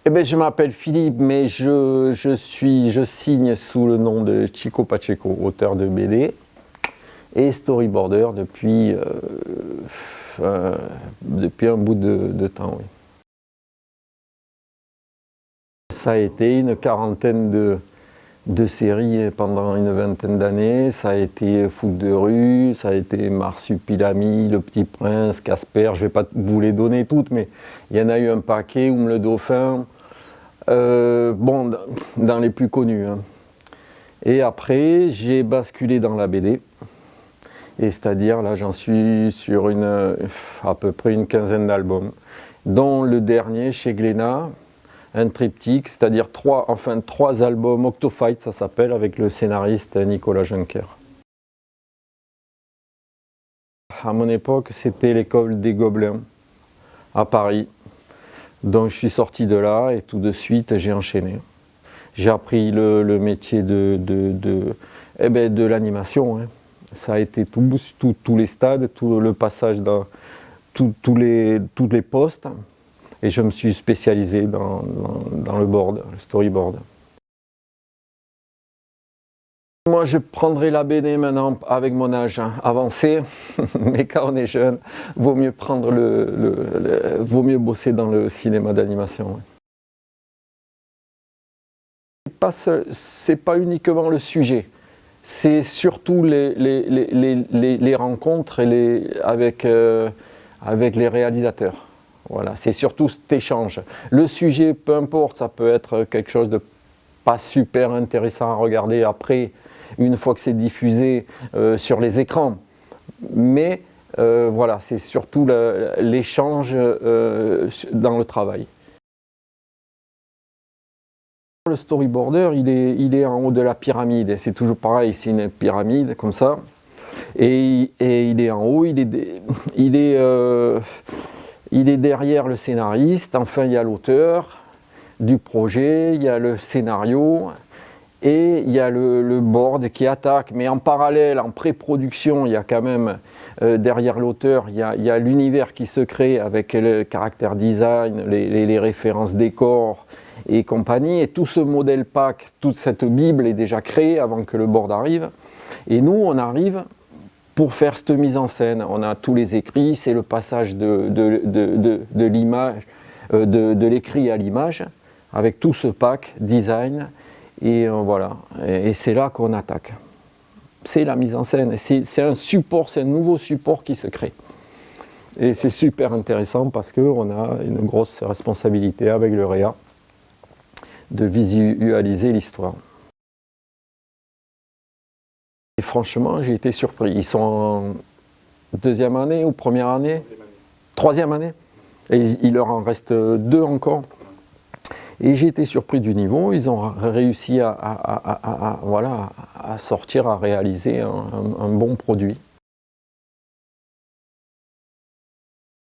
Eh ben, je m'appelle Philippe, mais je signe sous le nom de Chico Pacheco, auteur de BD et storyboarder depuis un bout de temps. Oui. Ça a été une quarantaine de séries pendant une vingtaine d'années. Ça a été Fougue de rue, ça a été Marsupilami, Le Petit Prince, Casper. Je ne vais pas vous les donner toutes, mais il y en a eu un paquet, Oum le Dauphin. Bon, dans les plus connus. Hein. Et après, j'ai basculé dans la BD. Et c'est-à-dire, là, j'en suis sur à peu près une quinzaine d'albums, dont le dernier chez Glénat, un triptyque, c'est-à-dire trois albums, Octofight, ça s'appelle, avec le scénariste Nicolas Juncker. À mon époque, c'était l'école des Gobelins, à Paris. Donc je suis sorti de là et tout de suite j'ai enchaîné. J'ai appris le métier de l'animation. Hein. Ça a été tous les stades, tout le passage dans tous les postes. Et je me suis spécialisé dans le board, le storyboard. Moi, je prendrai la BD maintenant avec mon âge avancé, mais quand on est jeune, vaut mieux vaut mieux bosser dans le cinéma d'animation. C'est pas uniquement le sujet, c'est surtout les rencontres avec les réalisateurs. Voilà, c'est surtout cet échange. Le sujet, peu importe, ça peut être quelque chose de pas super intéressant à regarder après, une fois que c'est diffusé sur les écrans. Mais voilà, c'est surtout l'échange dans le travail. Le storyboarder, il est en haut de la pyramide. C'est toujours pareil, c'est une pyramide comme ça. Et il est en haut, il est derrière le scénariste. Enfin, il y a l'auteur du projet, il y a le scénario. Et il y a le board qui attaque, mais en parallèle, en pré-production, il y a quand même, derrière l'auteur, il y a l'univers qui se crée avec le caractère design, les références décors et compagnie. Et tout ce modèle pack, toute cette bible est déjà créée avant que le board arrive. Et nous, on arrive pour faire cette mise en scène. On a tous les écrits, c'est le passage de l'image, de l'écrit à l'image, avec tout ce pack design. Et voilà, et c'est là qu'on attaque. C'est la mise en scène, c'est un support, c'est un nouveau support qui se crée. Et c'est super intéressant parce qu'on a une grosse responsabilité avec le réa de visualiser l'histoire. Et franchement, j'ai été surpris. Ils sont en deuxième année ou première année? Troisième année. Et il leur en reste 2 encore. Et j'ai été surpris du niveau, ils ont réussi à sortir, à réaliser un bon produit.